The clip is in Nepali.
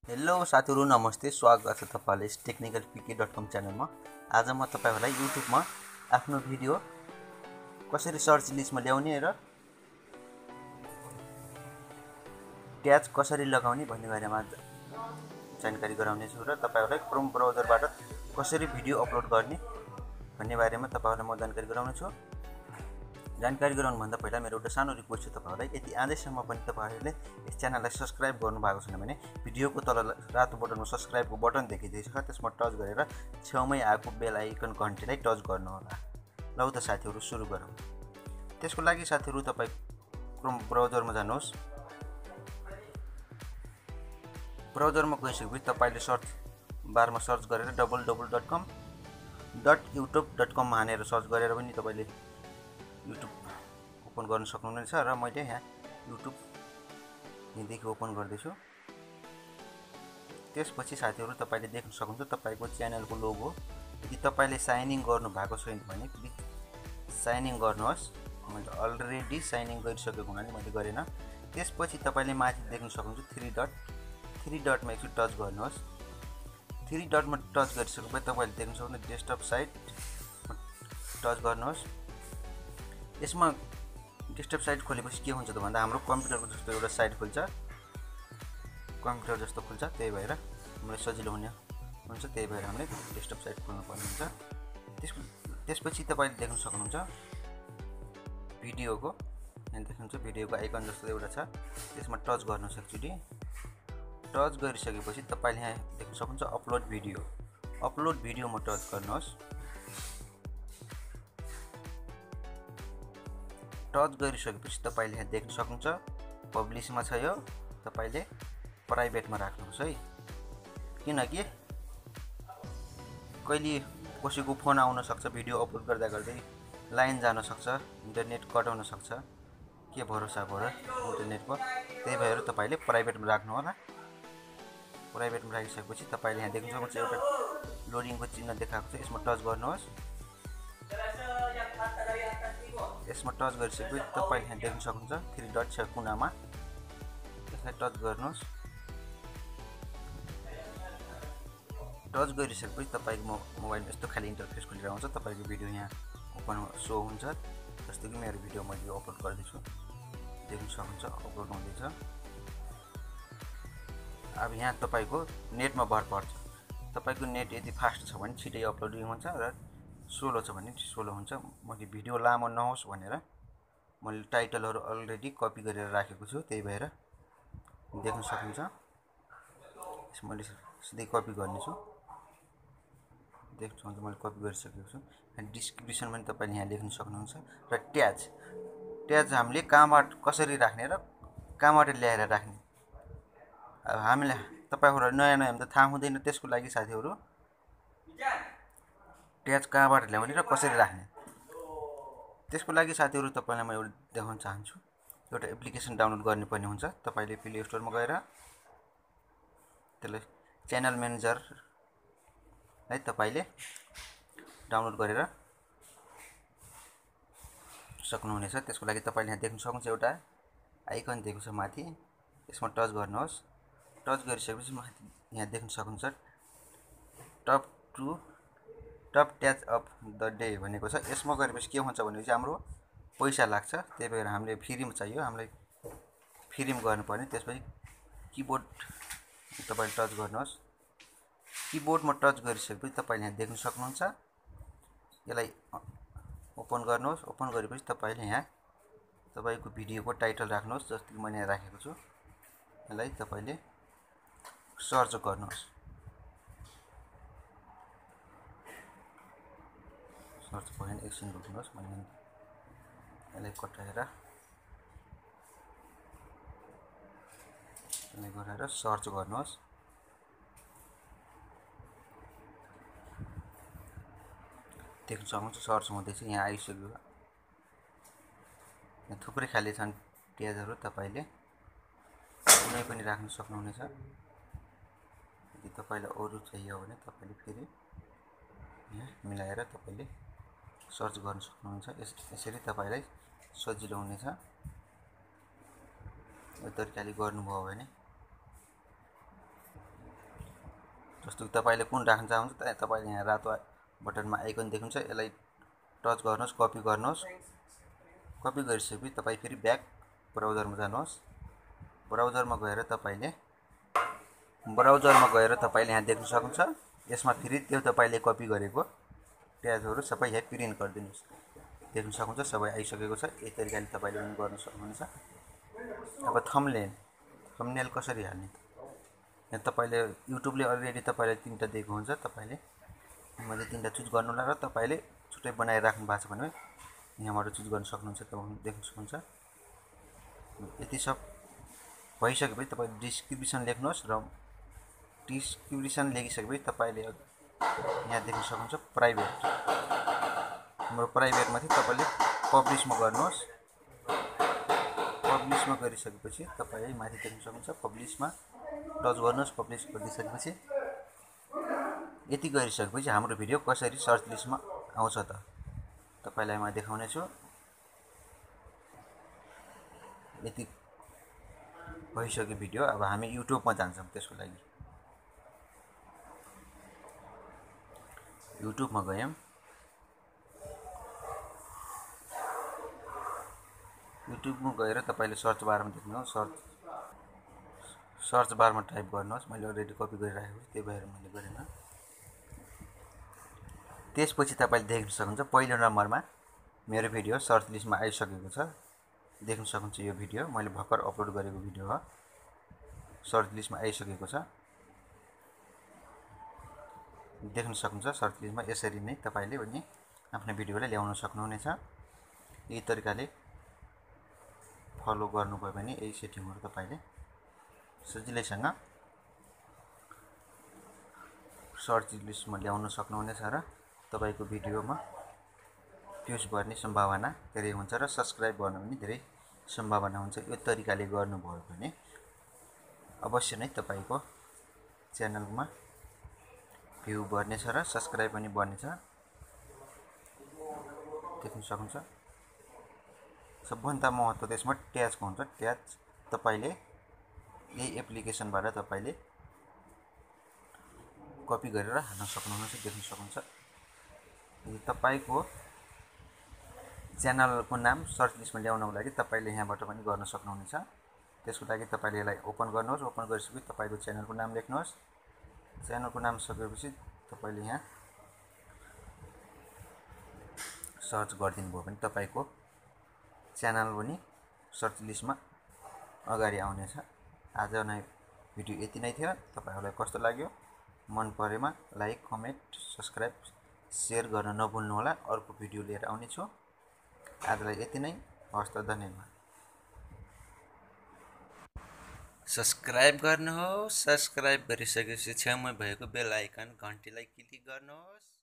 हेलो साथीहरु नमस्ते स्वागत छ तपाईलाई technicalpk.com च्यानलमा। आज म तपाईहरुलाई युट्युबमा आफ्नो भिडियो कसरी सर्च लिस्टमा ल्याउने र ट्याग कसरी लगाउने भन्ने बारेमा जानकारी गराउने छु र तपाईहरुलाई क्रोम ब्राउजरबाट कसरी भिडियो अपलोड गर्ने भन्ने बारेमा तपाईहरुलाई म जानकारी गराउने छु। जानकारी गराउनु भन्दा पहिला मेरो एउटा सानो रिक्वेस्ट छ तपाईहरुलाई, यदि आजैसम्म पनि तपाईहरुले यस च्यानललाई सब्स्क्राइब गर्नु भएको छैन भने भिडियोको तल रातो बटनमा सब्स्क्राइबको बटन देखिँदैछ, त्यसमा टच गरेर छेउमै आएको बेल आइकन घण्टीलाई टच गर्नु होला। लौ त साथीहरु सुरु गरौँ। त्यसको लागि साथीहरु तपाई क्रोम ब्राउजरमा जानुहोस्। ब्राउजरमा गइसकेपछि तपाईले सर्च बारमा सर्च गरेर www.com.youtube.com हानेर सर्च गरेर पनि तपाईले YouTube ओपन गर्न सक्नुहुनेछ र मैले यहाँ YouTube यहाँदेखि ओपन गर्दैछु। त्यसपछि साथीहरु तपाईले देख्न सक्नुहुन्छ तपाईको च्यानलको लोगो। यदि तपाईले साइन इन गर्नु भएको छैन भने प्लिज साइन इन गर्नुहोस्। मैले अलरेडी साइन इन गरिसकेको हुनाले मैले गरेन। त्यसपछि तपाईले माथि देख्न सक्नुहुन्छ थ्री डटमा एकचोटि टच गर्नुहोस्। थ्री डटमा टच गरिसकेपछि तपाईले देख्न सक्नुहुन्छ डेस्कटप साइट टच गर्नुहोस्। यसमा डेस्कटप साइट खोलेपछि के हुन्छ त भन्दा हाम्रो कम्प्युटरको जस्तो एउटा साइट खोल्छ, कम्प्युटर जस्तो खुल्छ। त्यही भएर हामीलाई सजिलो हुन्छ, त्यही भएर हामीले डेस्कटप साइट खोल्नु पर्ने हुन्छ। त्यसपछि तपाईले देख्न सक्नुहुन्छ भिडियोको, यहाँ देख्नुहुन्छ भिडियोको आइकन जस्तो एउटा छ, त्यसमा टच गर्नुहोस्। एकचोटि टच गरिसकेपछि तपाईले यहाँ देख्न सक्नुहुन्छ अपलोड भिडियो। अपलोड भिडियोमा टच गर्नुहोस्। टच गरिसकेपछि तपाईले यहाँ देख्न सक्नुहुन्छ पब्लिशमा छ, यो तपाईले प्राइभेटमा राख्नुहोस् है। किनकि कहिले कसैको फोन आउन सक्छ, भिडियो अपलोड गर्दा गर्दै लाइन जान सक्छ, इन्टरनेट कट हुन सक्छ, के भरोसा भयो इन्टरनेटको। त्यही भएर तपाईले प्राइभेटमा राख्नु होला। प्राइभेटमा राखिसकेपछि तपाईले यहाँ देख्न सक्नुहुन्छ एउटा लोडिङको चिन्ह देखाएको छ, यसमा टच गर्नुहोस्। यसमा टच गरिसकेपछि तपाईले यहाँ देख्न सक्नुहुन्छ थ्री डट छ कुनामा, त्यसलाई टच गर्नुहोस्। टच गरिसकेपछि तपाईको मोबाइलमा यस्तो खाली इन्टरफेस खुलेर आउँछ। तपाईको भिडियो यहाँ ओपन सो हुन्छ, जस्तो कि मेरो भिडियो मैले अपलोड गर्दैछु, देख्न सक्नुहुन्छ अपलोड हुँदैछ। अब यहाँ तपाईको नेटमा भर पर्छ। तपाईको नेट यदि फास्ट छ भने छिटै अपलोडिङ हुन्छ र स्लो छ भने स्लो हुन्छ। मैले भिडियो लामो नहोस् भनेर मैले टाइटलहरु अलरेडी कपी गरेर राखेको छु, त्यही भएर देख्न सक्नुहुन्छ। यसमा मैले सिधै कपी गर्ने छु, देख्न सक्नुहुन्छ मैले कपी गरिसकेको छु। अनि डिस्क्रिप्सन पनि तपाईले यहाँ लेख्न सक्नुहुन्छ। र ट्याग हामीले कहाँबाट कसरी राख्ने र कहाँबाट ल्याएर राख्ने, अब हामीलाई तपाईहरु नयाँ नयाँ त थाहा हुँदैन। त्यसको लागि साथीहरु ट्याग कहाँबाट ल्याउने र कसरी राख्ने, त्यसको लागि साथीहरु तपाईलाई म एउटा देखाउन चाहन्छु। एउटा एप्लिकेसन डाउनलोड गर्नु पर्ने हुन्छ। तपाईले प्ले स्टोरमा गएर त्यसलाई च्यानल म्यानेजर है तपाईले डाउनलोड गरेर सक्नुहुनेछ। त्यसको लागि तपाईले यहाँ देख्न सक्नुहुन्छ एउटा आइकन दिएको छ माथि, यसमा टच गर्नुहोस्। टच गरिसकेपछि माथि यहाँ देख्न सक्नुहुन्छ top tag of the day भनेको छ। यसमा गरेपछि के हुन्छ भनेपछि हाम्रो पैसा लाग्छ, त्यही भएर हामीले फ्रीमा चाहियो, हामीलाई फ्रीमा गर्नुपर्ने। त्यसपछि किबोर्ड तपाईले टच गर्नुहोस्। किबोर्डमा टच गरिसकेपछि तपाईले यहाँ देख्न सक्नुहुन्छ, यसलाई ओपन गर्नुहोस्। ओपन गरेपछि तपाईले यहाँ तपाईको भिडियोको टाइटल राख्नुहोस्, जस्तो कि मैले यहाँ राखेको छु। यसलाई तपाईले सर्च गर्नुहोस्। सर्च भएन एकछिन रोक्नुहोस्, मैले यसलाई कटाएर यसलाई गरेर सर्च गर्नुहोस्। देख्न सक्नुहुन्छ सर्च हुँदैछ, यहाँ आइसक्यो। यहाँ थुप्रै खाले छन् ट्यागहरु, तपाईले कुनै पनि राख्न सक्नुहुनेछ। यदि तपाईलाई अरु चाहियो भने तपाईले फेरि यहाँ मिलाएर तपाईले सर्च गर्न सक्नुहुन्छ। यसरी तपाईलाई सजिलो हुनेछ। यो तरिकाले गर्नुभयो भने जस्तो कि तपाईँले कुन राख्न चाहनुहुन्छ तपाईँले यहाँ रातो बटनमा आइकन देख्नुहुन्छ, यसलाई टच गर्नुहोस्, कपी गर्नुहोस्। कपी गरिसकेपछि तपाईँ फेरि ब्याक ब्राउजरमा जानुहोस्। ब्राउजरमा गएर तपाईँले यहाँ देख्न सक्नुहुन्छ। यसमा फेरि त्यो तपाईँले कपी गरेको ट्यागहरू सबै यहाँ प्रिन्ट गरिदिनुहोस्। देख्न सक्नुहुन्छ सबै आइसकेको छ। यही तरिकाले तपाईँले पनि गर्न सक्नुहुन्छ। अब थम्बनेल कसरी हाल्ने, यहाँ तपाईँले युट्युबले अलरेडी तपाईँलाई 3टा दिएको हुन्छ। तपाईँले मैले 3टा चुज गर्नु होला र तपाईँले छुट्टै बनाएर राख्नु भएको छ भने यहाँबाट चुज गर्न सक्नुहुन्छ। तपाईँ देख्न सक्नुहुन्छ। यति सब भइसकेपछि तपाईँले डिस्क्रिप्सन लेख्नुहोस् र डिस्क्रिप्सन लेखिसकेपछि तपाईँले यहाँ देख्न सक्नुहुन्छ प्राइभेट। हाम्रो प्राइभेटमाथि तपाईँले पब्लिसमा गर्नुहोस्। पब्लिसमा गरिसकेपछि तपाईँ माथि देख्न सक्नुहुन्छ पब्लिसमा टच गर्नुहोस्। पब्लिस गरिसकेपछि यति गरिसकेपछि हाम्रो भिडियो कसरी सर्च लिस्टमा आउँछ त तपाईँलाई म देखाउने छु। यति भइसक्यो भिडियो। अब हामी युट्युबमा जान्छौँ। त्यसको लागि युट्युबमा गयौँ। युट्युबमा गएर तपाईँले सर्च बारमा देख्नुहोस्। सर्च बारमा टाइप गर्नुहोस्। मैले अलरेडी कपी गरिराखेको छु, त्यही भएर मैले गरेन। त्यसपछि तपाईँले देख्न सक्नुहुन्छ पहिलो नम्बरमा मेरो भिडियो सर्च लिस्टमा आइसकेको छ। देख्न सक्नुहुन्छ यो भिडियो मैले भर्खर अपलोड गरेको भिडियो हो। सर्च लिस्टमा आइसकेको छ। देख्न सक्नुहुन्छ सर्च लिस्टमा। यसरी नै तपाईँले पनि आफ्नो भिडियोलाई ल्याउन सक्नुहुनेछ। यही तरिकाले फलो गर्नुभयो भने यही सेटिङहरू तपाईँले सजिलैसँग सर्च लिस्टमा ल्याउन सक्नुहुनेछ र तपाईँको भिडियोमा भ्युज बढ्ने सम्भावना धेरै हुन्छ र सब्सक्राइब गर्न पनि धेरै सम्भावना हुन्छ। यो तरिकाले गर्नुभयो भने अवश्य नै तपाईँको च्यानलमा भ्यू बढ्नेछ र सब्सक्राइब पनि बढ्नेछ। देख्न सक्नुहुन्छ। सबभन्दा महत्त्व त्यसमा ट्यागको हुन्छ। ट्याग तपाईँले यही एप्लिकेसनबाट तपाईँले कपी गरेर हाल्न सक्नुहुन्छ। देख्न सक्नुहुन्छ। तपाईँको च्यानलको नाम सर्च लिस्टमा ल्याउनको लागि तपाईँले यहाँबाट पनि गर्न सक्नुहुनेछ। त्यसको लागि तपाईँले यसलाई ओपन गर्नुहोस्। ओपन गरिसकेपछि तपाईँको च्यानलको नाम लेख्नुहोस्। च्यानलको नाम सकेपछि तपाईँले यहाँ सर्च गरिदिनु भयो भने तपाईँको च्यानल पनि सर्च लिस्टमा अगाडि आउनेछ। आज नै भिडियो यति नै थियो। तपाईँहरूलाई कस्तो लाग्यो? मन परेमा लाइक, कमेन्ट, सब्सक्राइब, सेयर गर्न नभुल्नुहोला। अर्को भिडियो लिएर आउने छु। आजलाई यति नै। हवस् त, धन्यवाद। सब्सक्राइब गर्नुहोस्। सब्सक्राइब गरिसकेपछि छेउमा भएको बेल आइकन घन्टीलाई क्लिक गर्नुहोस्।